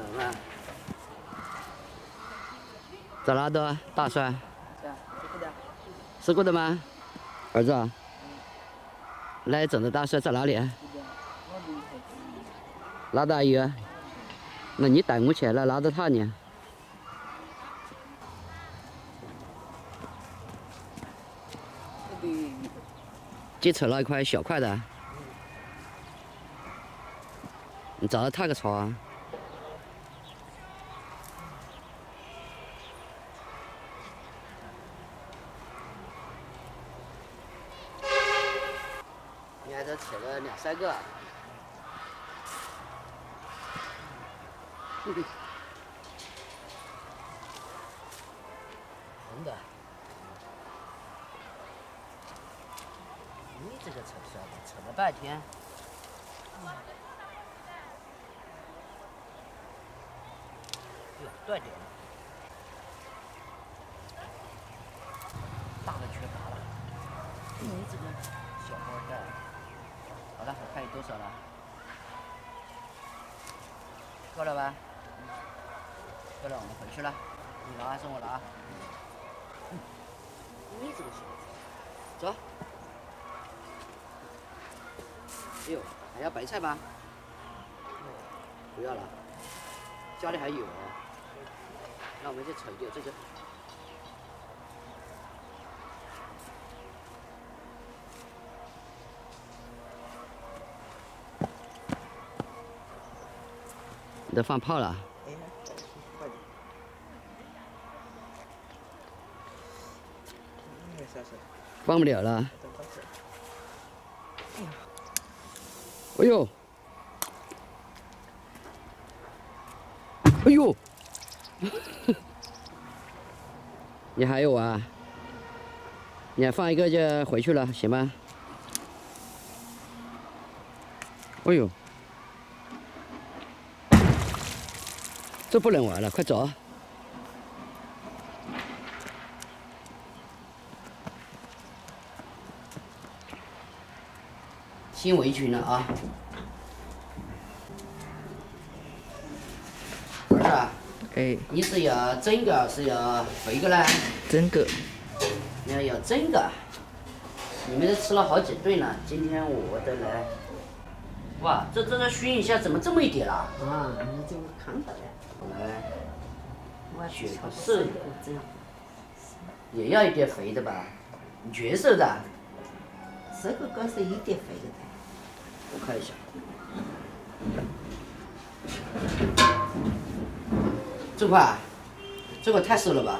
怎么办？在哪的？大蒜？是过的吗？儿子，来种的大蒜在哪里？哪大有？那你带我去，来拉着他呢？几扯那一块小块的？你找到他个床啊？你还得扯了2、3个。红的。你这个扯小子，扯了半天。断点了。大的全拔了。你这个小包蛋。好了，我看你多少了？够了吧？够了，我们回去了。你拿还是我拿？你这个小子，走。哎呦，还要白菜吗？不要了，家里还有。那我们就炒一点这个。你都放炮了？放不了了。哎呦！哎呦！你还有啊？你还放一个就回去了，行吗？哎呦！这不能玩了，快走！新围裙了啊！儿子，哎，你是要整个是要肥个呢？整个。你要整个，你们都吃了好几顿了，今天我的来。哇，这熏一下怎么这么一点了？啊，你就看到了。来，我血不是是也要一点肥的吧？角色的。这个高是一点肥的。我看一下。这块，这块太瘦了吧？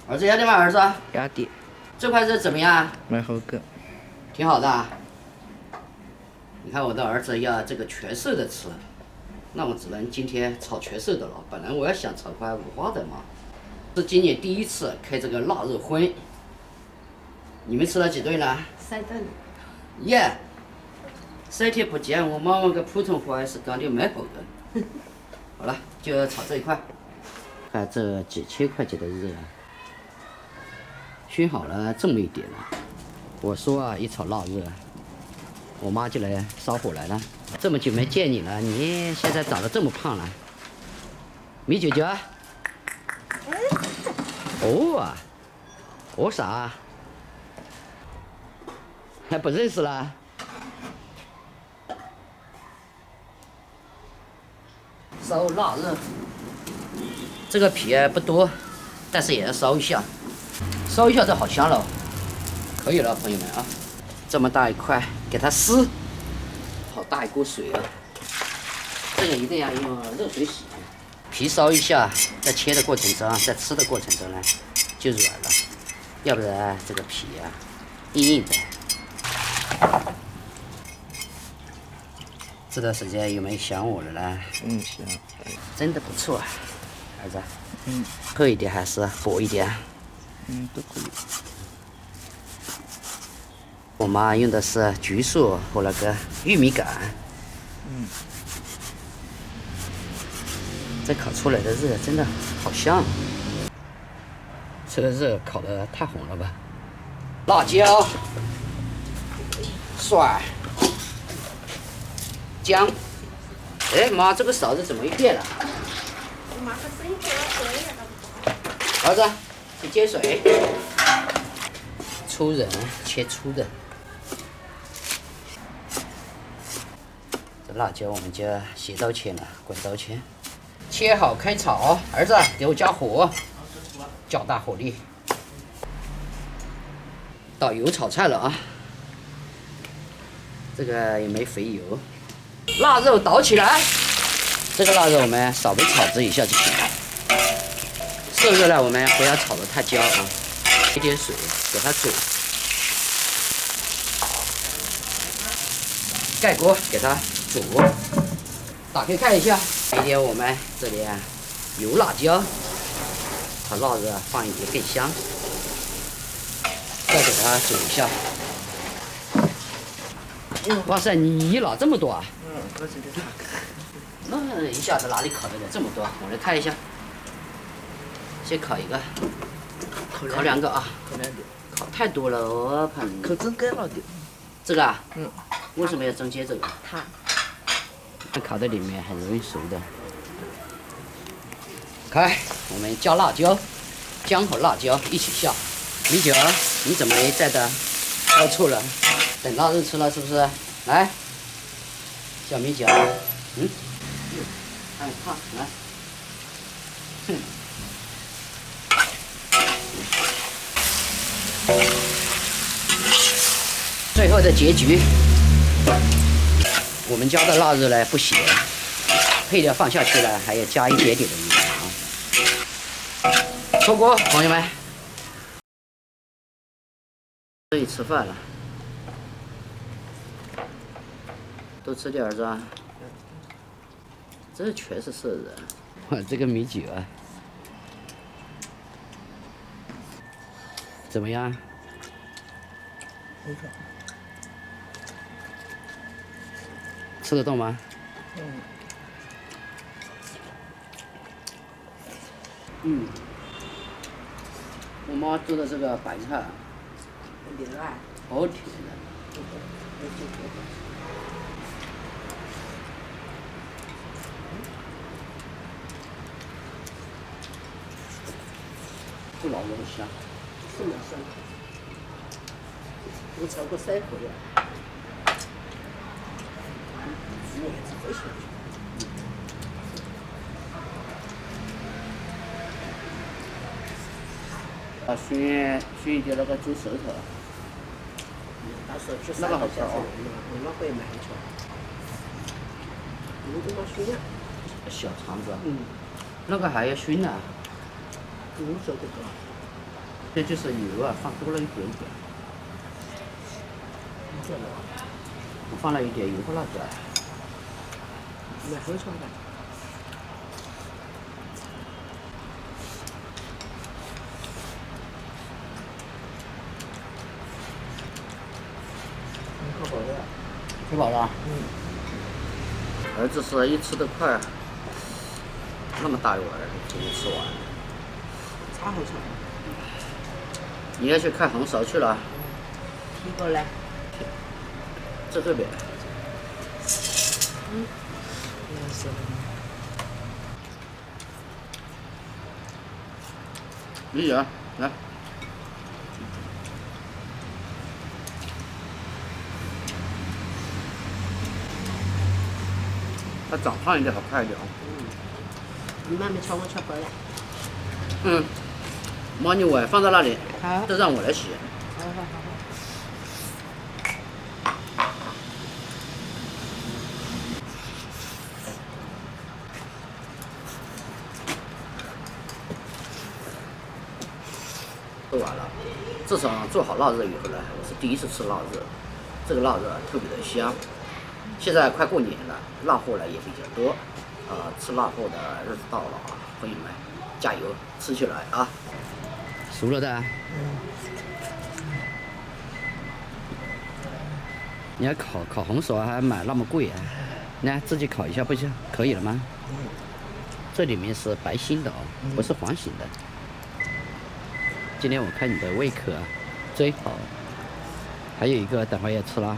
儿子要点吗？儿子？要点。这块是怎么样？蛮好个。挺好的啊。你看我的儿子要这个全瘦的吃，那我只能今天炒全瘦的了。本来我要想炒块五花的嘛，是今年第一次开这个腊肉荤。你们吃了几顿了3顿。耶！3天不见，我妈妈个普通话是讲的蛮好的。好了，就炒这一块。看这几千块钱的肉，熏好了这么一点了。我说啊，一炒腊肉，我妈就来烧火来了。这么久没见你了，你现在长得这么胖了。米九九。哦啊，哦啥？还不认识啦？烧腊肉，这个皮不多，但是也要烧一下，烧一下就好香了。可以了，朋友们啊，这么大一块，给它撕。好大一锅水啊！这个一定要用热水洗。皮烧一下，在切的过程中，在吃的过程中呢，就软了，要不然这个皮啊，硬硬的。这段时间有没有想我了呢？想。真的不错啊，儿子。厚一点还是薄一点？都可以。我妈用的是橘树和那个玉米杆。这烤出来的肉真的好香。这个肉烤得太红了吧？辣椒、蒜、姜，哎妈，这个勺子怎么又变了？儿子，去接水。粗仁，切粗的。这辣椒我们就斜刀切了，滚刀切。切好开炒，儿子给我加火，较大火力。倒油炒菜了啊。这个也没肥油。腊肉倒起来。这个腊肉我们稍微炒制一下就行了。受热了，我们不要炒得太焦啊，一点水给它煮，盖锅给它煮，打开看一下，一点我们这里油辣椒，它腊肉放一点更香，再给它煮一下。哇塞，你拿这么多啊？我这里那一下子哪里烤得了这么多？我来看一下。先烤一个，烤两个啊，烤太多了，我怕你。口真干了的。这个啊？嗯。为什么要中间这个？它。烤在里面很容易熟的。开，我们加辣椒，姜和辣椒一起下。米酒，你怎么没在的？要醋了，等腊肉吃了是不是？来，小米酒，看看来，哼。最后的结局，我们家的腊肉呢不咸，配料放下去了，还要加一点点的盐啊。出锅，朋友们，可以吃饭了，多吃点儿是吧？这全是色人，哇，这个米酒啊，怎么样？吃得动吗？我妈做的这个白菜，好甜的。这老肉香，什么香？不超过3口了。选一点那个猪舌头，到时候去那个好吃哦。我们会买去。有这么熏呀？小肠子。那个还要熏呢。猪手这个。这就是油啊，放多了一点点。我放了一点油和辣椒。蛮好吃的。吃饱了。儿子是一吃得快，那么大一碗就吃完了。超好吃。你要去看红苕去了？提过来。在这边。是。米酒，来。它长胖一点，好看一点哦。你妈没瞧我吃饱了。妈，你碗放在那里，好。这让我来洗。好。做完了，自从做好腊肉以后呢，我是第一次吃腊肉，这个腊肉特别的香。现在快过年了，腊货呢也比较多，吃腊货的日子到了啊，朋友们，加油，吃起来啊！熟了的。你要烤红苕还买那么贵啊？你看自己烤一下不行，可以了吗？这里面是白心的哦，不是黄心的。今天我看你的胃口啊，最好。还有一个等会要吃了。